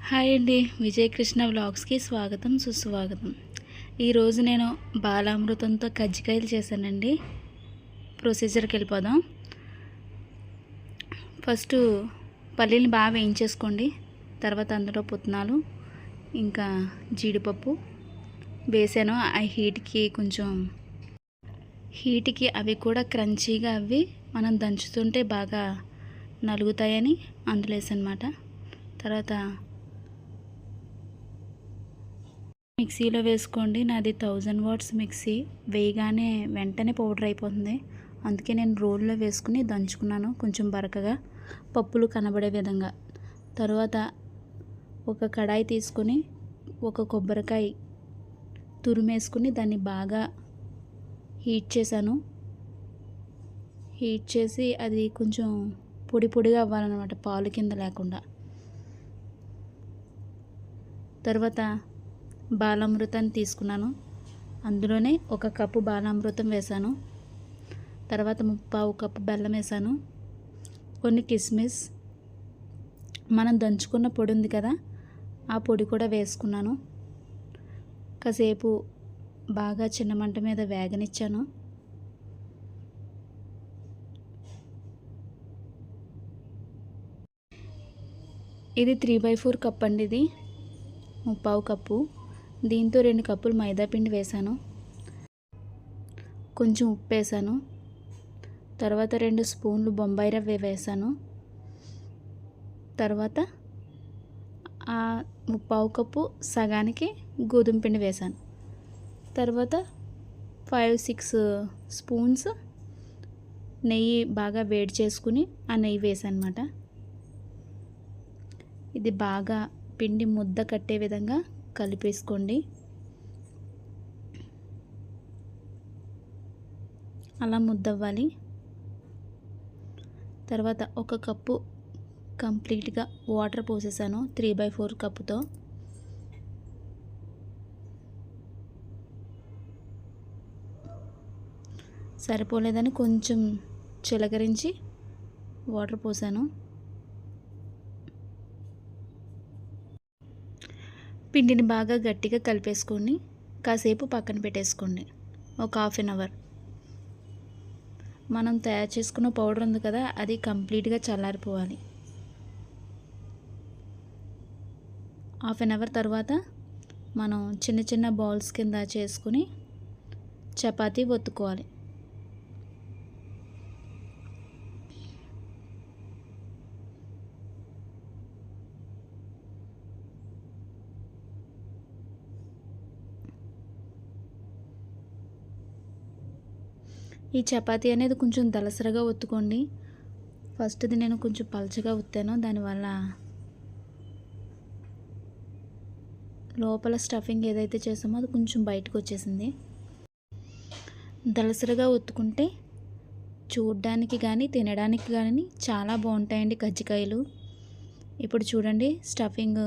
Hi అండి. విజయ్ కృష్ణ వ్లాగ్స్కి స్వాగతం సుస్వాగతం. ఈరోజు నేను బాలామృతంతో కజ్జికాయలు చేశానండి. ప్రొసీజర్కి వెళ్ళిపోదాం. ఫస్ట్ పల్లీని బాగా వేయించేసుకోండి. తర్వాత అందులో పుట్నాలు ఇంకా జీడిపప్పు వేసాను. ఆ హీట్కి అవి కూడా క్రంచీగా మనం దంచుతుంటే బాగా నలుగుతాయని అందులో వేసానమాట. తర్వాత మిక్సీలో వేసుకోండి. నాది 1000 వాట్స్ మిక్సీ. వేయగానే వెంటనే పౌడర్ అయిపోతుంది. అందుకే నేను రోల్లో వేసుకుని దంచుకున్నాను, కొంచెం బరకగా పప్పులు కనబడే విధంగా. తర్వాత ఒక కడాయి తీసుకొని ఒక కొబ్బరికాయ తురిమేసుకుని దాన్ని బాగా హీట్ చేశాను. హీట్ చేసి అది కొంచెం పొడి పొడిగా అవ్వాలన్నమాట, పాలు కింద లేకుండా. తర్వాత బాలామృతాన్ని తీసుకున్నాను. అందులోనే 1 కప్పు బాలామృతం వేశాను. తర్వాత 1/4 కప్పు బెల్లం వేశాను. కొన్ని కిస్మిస్, మనం దంచుకున్న పొడి ఉంది కదా, ఆ పొడి కూడా వేసుకున్నాను. కాసేపు బాగా చిన్న మంట మీద వేగనిచ్చాను. ఇది 3/4 కప్ అండి. ఇది 1/4 కప్పు. దీంతో 2 కప్పులు మైదా పిండి వేశాను. కొంచెం ఉప్పు వేసాను. తర్వాత 2 స్పూన్లు బొంబాయి రవ్వ వేసాను. తర్వాత ఆ 1/4 కప్పు సగానికి గోధుమ పిండి వేసాను. తర్వాత 5-6 స్పూన్స్ నెయ్యి బాగా వేడి చేసుకుని ఆ నెయ్యి వేసాను అన్నమాట. ఇది బాగా పిండి ముద్ద కట్టే విధంగా కలిపేసుకోండి. అలా ముద్దవ్వాలి. తర్వాత 1 కప్పు కంప్లీట్గా వాటర్ పోసేసాను 3/4 కప్పుతో. సరిపోలేదని కొంచెం చిలకరించి వాటర్ పోసాను. పిండిని బాగా గట్టిగా కలిపేసుకొని కాసేపు పక్కన పెట్టేసుకోండి. ఒక 1/2 అవర్. మనం తయారు చేసుకున్న పౌడర్ ఉంది కదా, అది కంప్లీట్గా చల్లారిపోవాలి. 1/2 అవర్ తర్వాత మనం చిన్న చిన్న బాల్స్ కింద చేసుకుని చపాతీ ఒత్తుకోవాలి. ఈ చపాతీ అనేది కొంచెం దలసరగా ఒత్తుకోండి. ఫస్ట్ది నేను కొంచెం పలచగా ఒత్తాను, దానివల్ల లోపల స్టఫింగ్ ఏదైతే చేసామో అది కొంచెం బయటకు వచ్చేసింది. దలసరగా ఒత్తుకుంటే చూడడానికి కానీ తినడానికి కానీ చాలా బాగుంటాయండి కజ్జికాయలు. ఇప్పుడు చూడండి, స్టఫింగ్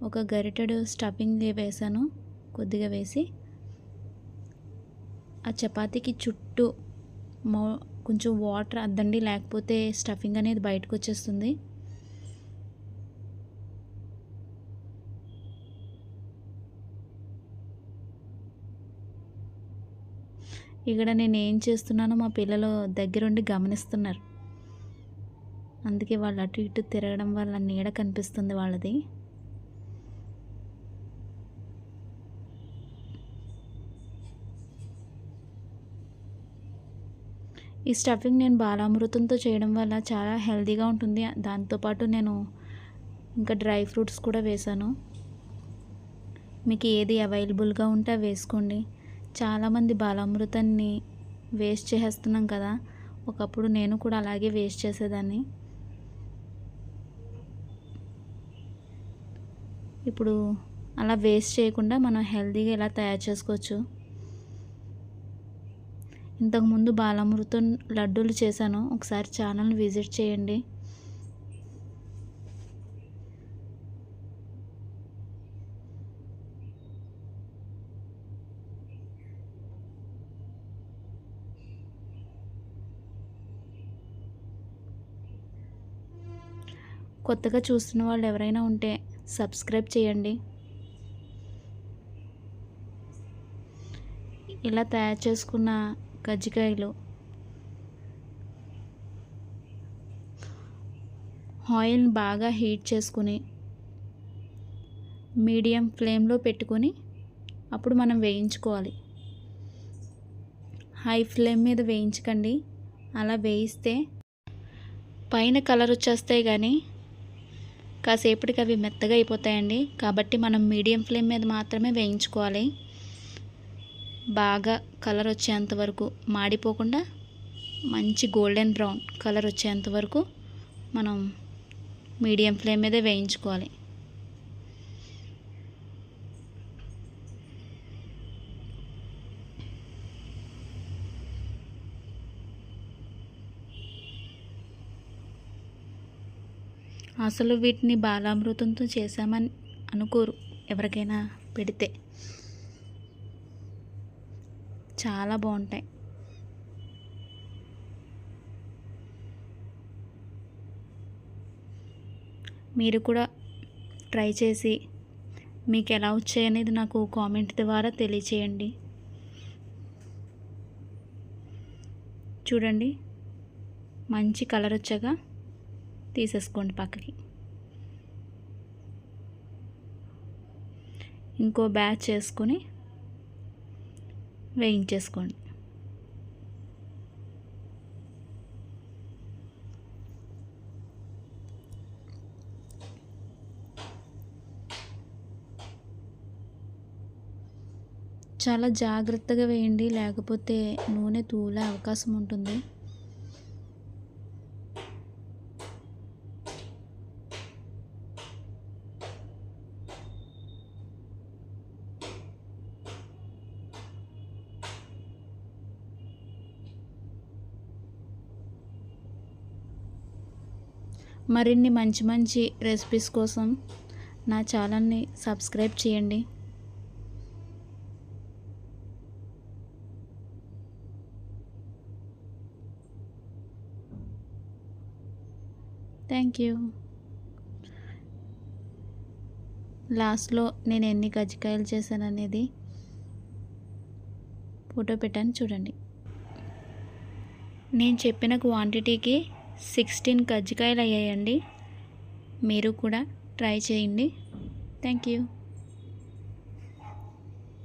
ఒక గరిటెడు స్టఫింగ్ వేసాను. కొద్దిగా వేసి ఆ చపాతీకి చుట్టూ కొంచెం వాటర్ అద్దండి, లేకపోతే స్టఫింగ్ అనేది బయటకు వచ్చేస్తుంది. ఇక్కడ నేను ఏం చేస్తున్నానో మా పిల్లలు దగ్గరుండి గమనిస్తున్నారు. అందుకే వాళ్ళు అటు ఇటు తిరగడం వల్ల నీడ కనిపిస్తుంది వాళ్ళది. ఈ స్టఫింగ్ నేను బాలామృతంతో చేయడం వల్ల చాలా హెల్తీగా ఉంటుంది. దాంతోపాటు నేను ఇంకా డ్రై ఫ్రూట్స్ కూడా వేశాను. మీకు ఏది అవైలబుల్గా ఉంటే వేసుకోండి. చాలామంది బాలామృతాన్ని వేస్ట్ చేసేస్తున్నాం కదా, ఒకప్పుడు నేను కూడా అలాగే వేస్ట్ చేసేదాన్ని. ఇప్పుడు అలా వేస్ట్ చేయకుండా మనం హెల్తీగా ఇలా తయారు చేసుకోవచ్చు. ఇంతకుముందు బాలామృతం లడ్డూలు చేశాను, ఒకసారి ఛానల్ని విజిట్ చేయండి. కొత్తగా చూస్తున్న వాళ్ళు ఎవరైనా ఉంటే సబ్స్క్రైబ్ చేయండి. ఇలా తయారు చేసుకున్న కజ్జికాయలు ఆయిల్ని బాగా హీట్ చేసుకుని మీడియం ఫ్లేమ్లో పెట్టుకొని అప్పుడు మనం వేయించుకోవాలి. హై ఫ్లేమ్ మీద వేయించకండి. అలా వేయిస్తే పైన కలర్ వచ్చేస్తాయి కానీ కాసేపటికి అవి మెత్తగా అయిపోతాయండి. కాబట్టి మనం మీడియం ఫ్లేమ్ మీద మాత్రమే వేయించుకోవాలి. బాగా కలర్ వచ్చేంత వరకు, మాడిపోకుండా మంచి గోల్డెన్ బ్రౌన్ కలర్ వచ్చేంత వరకు మనం మీడియం ఫ్లేమ్ మీదే వేయించుకోవాలి. అసలు వీటిని బాలామృతంతో చేసామని అనుకోరు ఎవరికైనా పెడితే. చాలా బాగుంటాయి. మీరు కూడా ట్రై చేసి మీకు ఎలా వచ్చాయనేది నాకు కామెంట్ ద్వారా తెలియచేయండి. చూడండి, మంచి కలర్ వచ్చాక తీసేసుకోండి పక్కకి. ఇంకో బ్యాచ్ చేసుకొని వేయించేసుకోండి. చాలా జాగ్రత్తగా వేయండి, లేకపోతే నూనె తూలే అవకాశం ఉంటుంది. మరిన్ని మంచి మంచి రెసిపీస్ కోసం నా ఛానల్ని సబ్స్క్రైబ్ చేయండి. Thank you. లాస్ట్లో నేను ఎన్ని కజ్జికాయలు చేశాననేది ఫోటో పెట్టాను చూడండి. నేను చెప్పిన క్వాంటిటీకి 16 కజ్జికాయలు అయ్యాయండి. మీరు కూడా ట్రై చేయండి. Thank you.